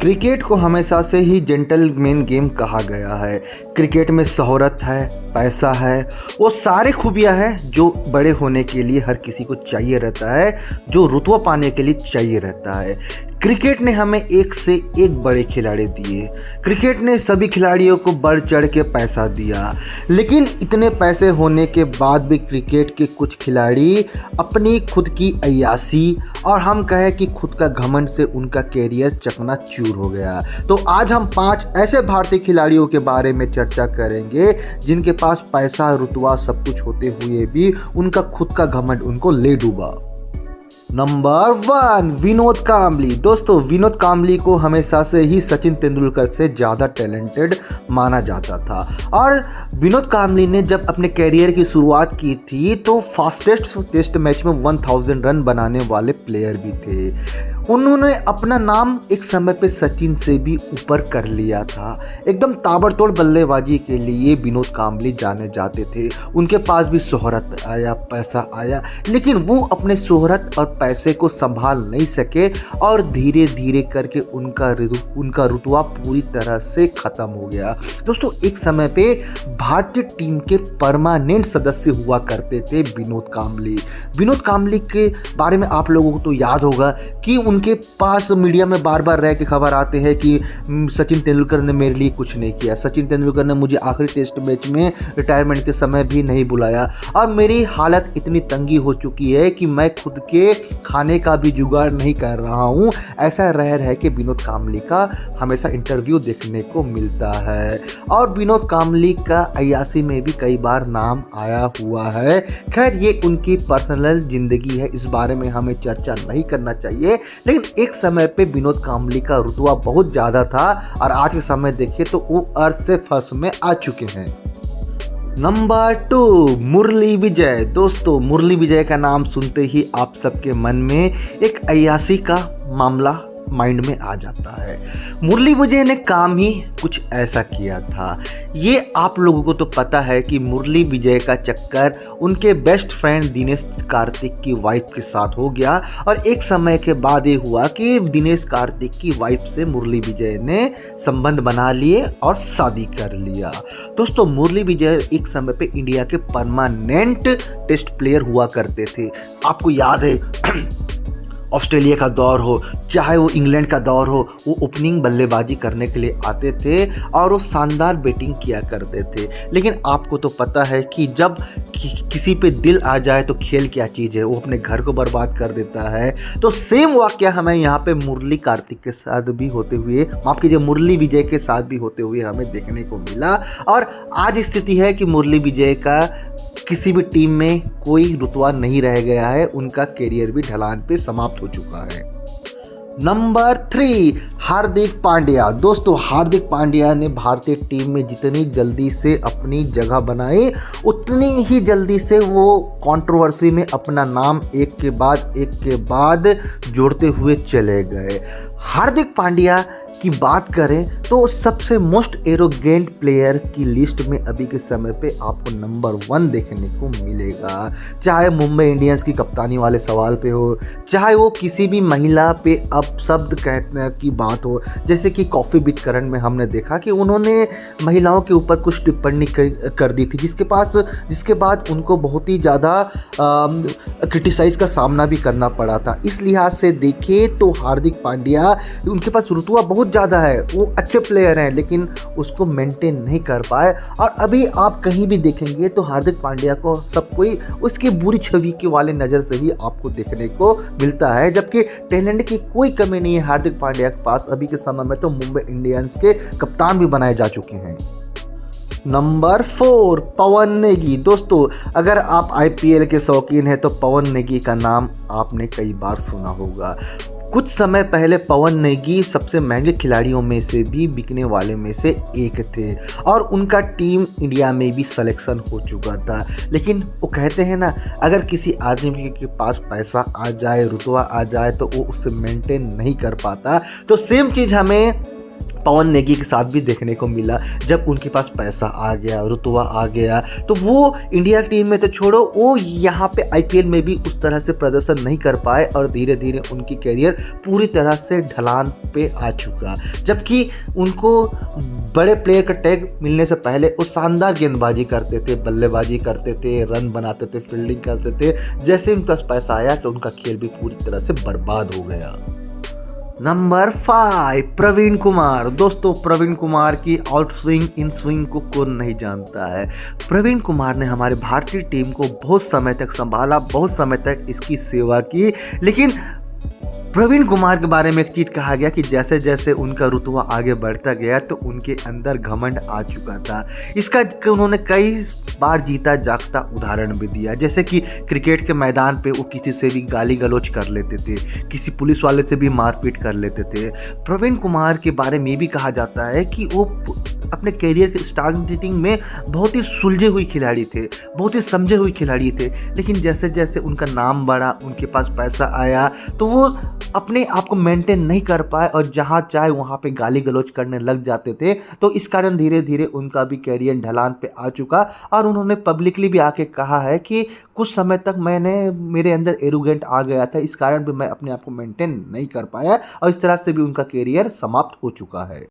Cricket को हमेशा से ही जेंटलमैन गेम कहा गया है। क्रिकेट में शोहरत है, पैसा है, वो सारे खूबियां हैं जो बड़े होने के लिए हर किसी को चाहिए रहता है, जो रुतबा पाने के लिए चाहिए रहता है। क्रिकेट ने हमें एक से एक बड़े खिलाड़ी दिए। क्रिकेट ने सभी खिलाड़ियों को बढ़ चढ़ के पैसा दिया, लेकिन इतने पैसे होने के बाद भी क्रिकेट के कुछ खिलाड़ी अपनी खुद की अय्यासी और हम कहें कि खुद का घमंड से उनका कैरियर चकनाचूर हो गया। तो आज हम 5 ऐसे भारतीय खिलाड़ियों के बारे में चर्चा करेंगे जिनके पास पैसा, रुतबा सब कुछ होते हुए भी उनका खुद का घमंड उनको ले डूबा। नंबर 1, विनोद कांबली। दोस्तों, विनोद कांबली को हमेशा से ही सचिन तेंदुलकर से ज़्यादा टैलेंटेड माना जाता था और विनोद कांबली ने जब अपने कैरियर की शुरुआत की थी तो फास्टेस्ट टेस्ट मैच में 1000 रन बनाने वाले प्लेयर भी थे। उन्होंने अपना नाम एक समय पे सचिन से भी ऊपर कर लिया था। एकदम ताबड़तोड़ बल्लेबाजी के लिए विनोद कांबली जाने जाते थे। उनके पास भी शोहरत आया, पैसा आया, लेकिन वो अपने शोहरत और पैसे को संभाल नहीं सके और धीरे धीरे करके उनका रुतबा पूरी तरह से ख़त्म हो गया। दोस्तों, एक समय पे भारतीय टीम के परमानेंट सदस्य हुआ करते थे विनोद कांबली। विनोद कांबली के बारे में आप लोगों को तो याद होगा कि उनके पास मीडिया में बार बार रह के खबर आते हैं कि सचिन तेंदुलकर ने मेरे लिए कुछ नहीं किया, सचिन तेंदुलकर ने मुझे आखिरी टेस्ट मैच में रिटायरमेंट के समय भी नहीं बुलाया और मेरी हालत इतनी तंगी हो चुकी है कि मैं खुद के खाने का भी जुगाड़ नहीं कर रहा हूँ। ऐसा रह के विनोद कांबली का हमेशा इंटरव्यू देखने को मिलता है और विनोद कांबली का अय्यासी में भी कई बार नाम आया हुआ है। खैर, ये उनकी पर्सनल जिंदगी है, इस बारे में हमें चर्चा नहीं करना चाहिए, लेकिन एक समय पे विनोद कांबली का रुतबा बहुत ज़्यादा था और आज के समय देखिए तो वो अर्थ से फर्श में आ चुके हैं। नंबर 2, मुरली विजय। दोस्तों, मुरली विजय का नाम सुनते ही आप सबके मन में एक अय्यासी का मामला माइंड में आ जाता है। मुरली विजय ने काम ही कुछ ऐसा किया था। ये आप लोगों को तो पता है कि मुरली विजय का चक्कर उनके बेस्ट फ्रेंड दिनेश कार्तिक की वाइफ के साथ हो गया और एक समय के बाद ये हुआ कि दिनेश कार्तिक की वाइफ से मुरली विजय ने संबंध बना लिए और शादी कर लिया। दोस्तों, मुरली विजय एक समय पे इंडिया के परमानेंट टेस्ट प्लेयर हुआ करते थे। आपको याद है ऑस्ट्रेलिया का दौर हो, चाहे वो इंग्लैंड का दौर हो, वो ओपनिंग बल्लेबाजी करने के लिए आते थे और वो शानदार बैटिंग किया करते थे। लेकिन आपको तो पता है कि जब किसी पे दिल आ जाए तो खेल क्या चीज़ है, वो अपने घर को बर्बाद कर देता है। तो सेम वाक़या हमें यहाँ पे मुरली कार्तिक के साथ भी होते हुए, माफ़ कीजिए, मुरली विजय के साथ भी होते हुए हमें देखने को मिला और आज स्थिति है कि मुरली विजय का किसी भी टीम में कोई रुतबा नहीं रह गया है, उनका कैरियर भी ढलान पे समाप्त हो चुका है। नंबर 3, हार्दिक पांड्या। दोस्तों, हार्दिक पांड्या ने भारतीय टीम में जितनी जल्दी से अपनी जगह बनाई, उतनी ही जल्दी से वो कंट्रोवर्सी में अपना नाम एक के बाद जोड़ते हुए चले गए। हार्दिक पांड्या की बात करें तो सबसे मोस्ट एरोगेंट प्लेयर की लिस्ट में अभी के समय पे आपको नंबर 1 देखने को मिलेगा। चाहे मुंबई इंडियंस की कप्तानी वाले सवाल पे हो, चाहे वो किसी भी महिला पे अपशब्द कहने की बात हो, जैसे कि कॉफ़ी विद करण में हमने देखा कि उन्होंने महिलाओं के ऊपर कुछ टिप्पणी कर दी थी, जिसके बाद उनको बहुत ही ज़्यादा क्रिटिसाइज़ का सामना भी करना पड़ा था। इस लिहाज से देखें तो हार्दिक पांड्या, उनके पास रुतबा बहुत ज़्यादा है, वो अच्छे प्लेयर हैं, लेकिन उसको मेंटेन नहीं कर पाए और अभी आप कहीं भी देखेंगे तो हार्दिक पांड्या को सब कोई उसकी बुरी छवि के वाले नज़र से ही आपको देखने को मिलता है, जबकि टैलेंट की कोई कमी नहीं है हार्दिक पांड्या के पास। अभी के समय में तो मुंबई इंडियंस के कप्तान भी बनाए जा चुके हैं। नंबर 4, पवन नेगी। दोस्तों, अगर आप IPL के शौकीन हैं तो पवन नेगी का नाम आपने कई बार सुना होगा। कुछ समय पहले पवन नेगी सबसे महंगे खिलाड़ियों में से भी बिकने वाले में से एक थे और उनका टीम इंडिया में भी सिलेक्शन हो चुका था। लेकिन वो कहते हैं ना, अगर किसी आदमी के पास पैसा आ जाए, रुतबा आ जाए तो वो उससे मेंटेन नहीं कर पाता। तो सेम चीज़ हमें पवन नेगी के साथ भी देखने को मिला। जब उनके पास पैसा आ गया, रुतबा आ गया, तो वो इंडिया टीम में तो छोड़ो, वो यहाँ पे आईपीएल में भी उस तरह से प्रदर्शन नहीं कर पाए और धीरे धीरे उनकी करियर पूरी तरह से ढलान पे आ चुका। जबकि उनको बड़े प्लेयर का टैग मिलने से पहले वो शानदार गेंदबाजी करते थे, बल्लेबाजी करते थे, रन बनाते थे, फील्डिंग करते थे। जैसे उनके पास पैसा आया तो उनका खेल भी पूरी तरह से बर्बाद हो गया। नंबर 5, प्रवीण कुमार। दोस्तों, प्रवीण कुमार की आउट स्विंग इन स्विंग को कौन नहीं जानता है। प्रवीण कुमार ने हमारे भारतीय टीम को बहुत समय तक संभाला, बहुत समय तक इसकी सेवा की। लेकिन प्रवीण कुमार के बारे में एक चीज़ कहा गया कि जैसे जैसे उनका रुतबा आगे बढ़ता गया तो उनके अंदर घमंड आ चुका था। इसका उन्होंने कई बार जीता जागता उदाहरण भी दिया। जैसे कि क्रिकेट के मैदान पे वो किसी से भी गाली गलौज कर लेते थे, किसी पुलिस वाले से भी मारपीट कर लेते थे। प्रवीण कुमार के बारे में भी कहा जाता है कि वो अपने करियर के स्टार्टिंग में बहुत ही सुलझे हुए खिलाड़ी थे, बहुत ही समझे हुए खिलाड़ी थे। लेकिन जैसे जैसे उनका नाम बढ़ा, उनके पास पैसा आया, तो वो अपने आप को मेंटेन नहीं कर पाए और जहाँ चाहे वहाँ पे गाली गलौज करने लग जाते थे। तो इस कारण धीरे धीरे उनका भी करियर ढलान पे आ चुका और उन्होंने पब्लिकली भी आके कहा है कि कुछ समय तक मेरे अंदर एरोगेंट आ गया था, इस कारण भी मैं अपने आप को मेंटेन नहीं कर पाया और इस तरह से भी उनका करियर समाप्त हो चुका है।